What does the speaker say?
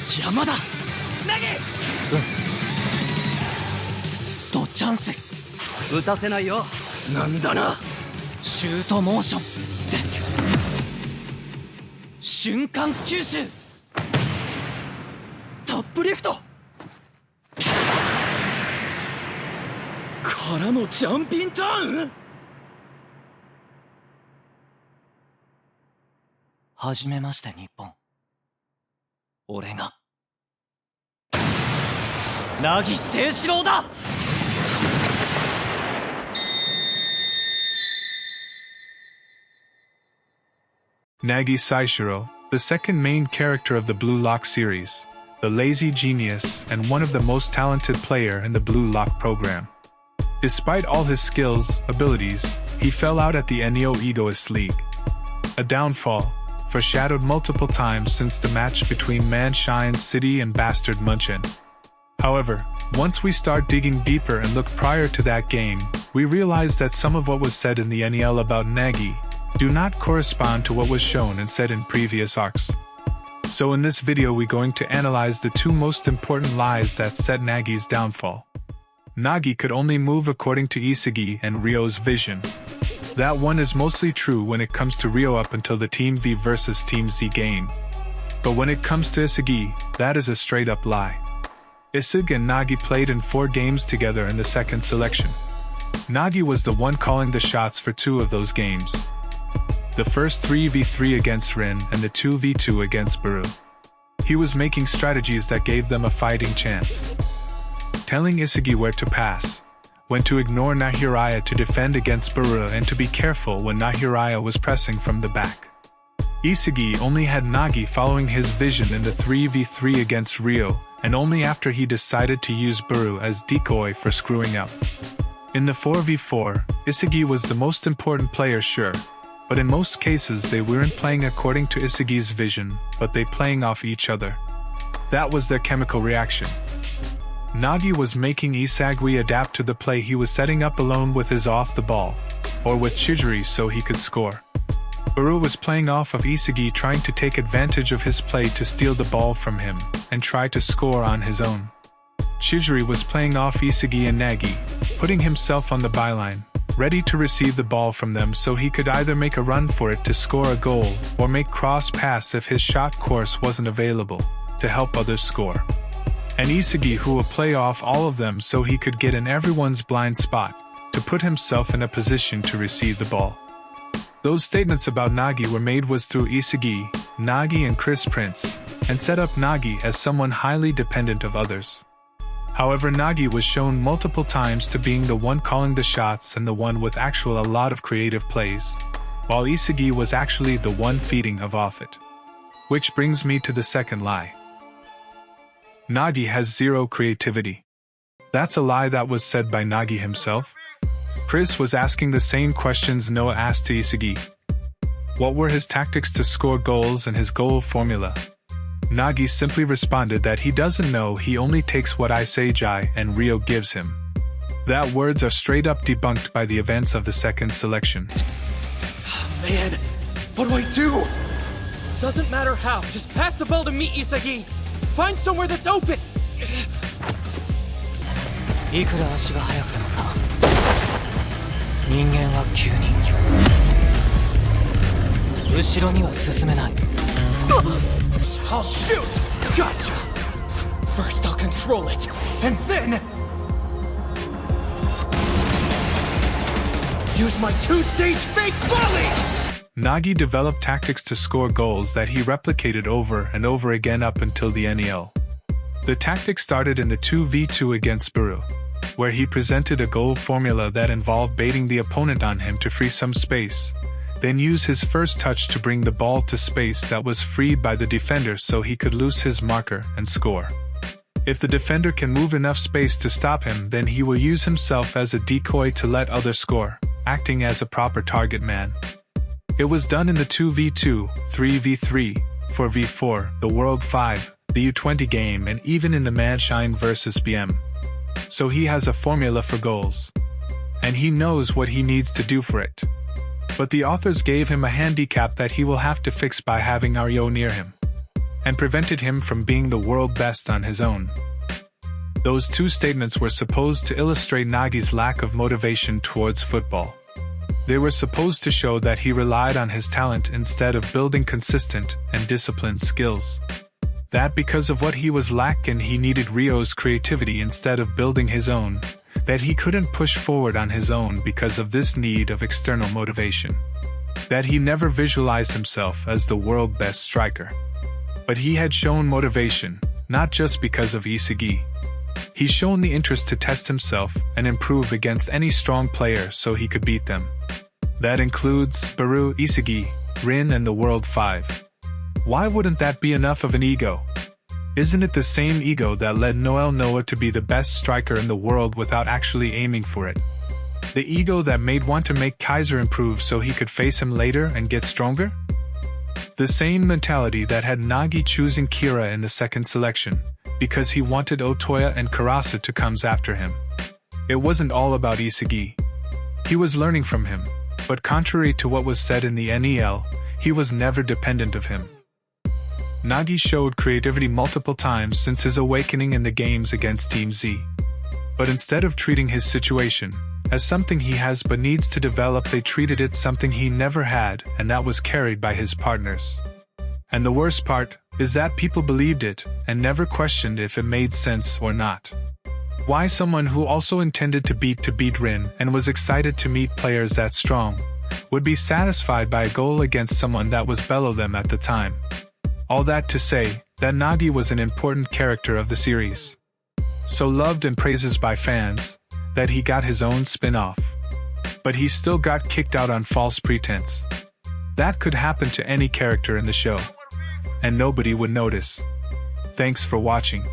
山だナギとチャンス打たせないよ。なんだなシュートモーション瞬間吸収タップリフトからのジャンピンターン。はじめまして日本。俺が凪誠士郎だ。Nagi Seishiro, the second main character of the Blue Lock series, the lazy genius and one of the most talented player in the Blue Lock program. Despite all his skills, abilities, he fell out at the Neo Egoist League. A downfall, foreshadowed multiple times since the match between Manshine City and Bastard Munchin. However, once we start digging deeper and look prior to that game, we realize that some of what was said in the NEL about Nagi do not correspond to what was shown and said in previous arcs. So in this video we're going to analyze the two most important lies that set Nagi's downfall. Nagi could only move according to Isagi and Ryo's vision. That one is mostly true when it comes to Ryo up until the Team V versus Team Z game. But when it comes to Isagi, that is a straight up lie. Isagi and Nagi played in 4 games together in the second selection. Nagi was the one calling the shots for 2 of those games. The first 3v3 against Rin and the 2v2 against Baru. He was making strategies that gave them a fighting chance. Telling Isagi where to pass, when to ignore Nahiraya to defend against Baru and to be careful when Nahiraya was pressing from the back. Isagi only had Nagi following his vision in the 3v3 against Ryo, and only after he decided to use Baru as decoy for screwing up. In the 4v4, Isagi was the most important player, sure, but in most cases they weren't playing according to Isagi's vision, but they playing off each other. That was their chemical reaction. Nagi was making Isagi adapt to the play he was setting up alone with his off the ball, or with Chijiri so he could score. Baru was playing off of Isagi trying to take advantage of his play to steal the ball from him, and try to score on his own. Chijiri was playing off Isagi and Nagi, putting himself on the byline, ready to receive the ball from them so he could either make a run for it to score a goal, or make cross pass if his shot course wasn't available, to help others score. And Isagi who will play off all of them so he could get in everyone's blind spot, to put himself in a position to receive the ball. Those statements about Nagi were made was through Isagi, Nagi and Chris Prince, and set up Nagi as someone highly dependent of others. However, Nagi was shown multiple times to being the one calling the shots and the one with actual a lot of creative plays, while Isagi was actually the one feeding off it. Which brings me to the second lie. Nagi has zero creativity. That's a lie that was said by Nagi himself. Chris was asking the same questions Noah asked to Isagi. What were his tactics to score goals and his goal formula? Nagi simply responded that he doesn't know, he only takes what Isagi and Ryo gives him. That words are straight up debunked by the events of the second selection. Man, what do I do? Doesn't matter how, just pass the ball to me, Isagi! Find somewhere that's open! いくら足が速くてもさ、人間は9人。後ろには進めない。I'll shoot! Gotcha! First I'll control it, and then... use my 2-stage fake volley! Nagi developed tactics to score goals that he replicated over and over again up until the NEL. The tactic started in the 2v2 against Baru, where he presented a goal formula that involved baiting the opponent on him to free some space, then use his first touch to bring the ball to space that was freed by the defender so he could lose his marker and score. If the defender can move enough space to stop him, then he will use himself as a decoy to let others score, acting as a proper target man. It was done in the 2v2, 3v3, 4v4, the World 5, the U20 game and even in the Manshine vs BM. So he has a formula for goals. And he knows what he needs to do for it. But the authors gave him a handicap that he will have to fix by having Ryo near him. and prevented him from being the world best on his own. Those two statements were supposed to illustrate Nagi's lack of motivation towards football. They were supposed to show that he relied on his talent instead of building consistent and disciplined skills. That because of what he was lacking, he needed Ryo's creativity instead of building his own. That he couldn't push forward on his own because of this need of external motivation. That he never visualized himself as the world best striker. But he had shown motivation, not just because of Isagi. He's shown the interest to test himself and improve against any strong player so he could beat them. That includes Baru, Isagi, Rin and the World 5. Why wouldn't that be enough of an ego? Isn't it the same ego that led Noel Noah to be the best striker in the world without actually aiming for it? The ego that made want to make Kaiser improve so he could face him later and get stronger? The same mentality that had Nagi choosing Kira in the second selection, because he wanted Otoya and Karasa to come after him. It wasn't all about Isagi. He was learning from him, but contrary to what was said in the NEL, he was never dependent of him. Nagi showed creativity multiple times since his awakening in the games against Team Z. But instead of treating his situation as something he has but needs to develop, they treated it something he never had, and that was carried by his partners. And the worst part is that people believed it and never questioned if it made sense or not. Why someone who also intended to beat Rin and was excited to meet players that strong would be satisfied by a goal against someone that was below them at the time. All that to say that Nagi was an important character of the series. So loved and praised by fans that he got his own spin-off. But he still got kicked out on false pretense. That could happen to any character in the show. And nobody would notice. Thanks for watching.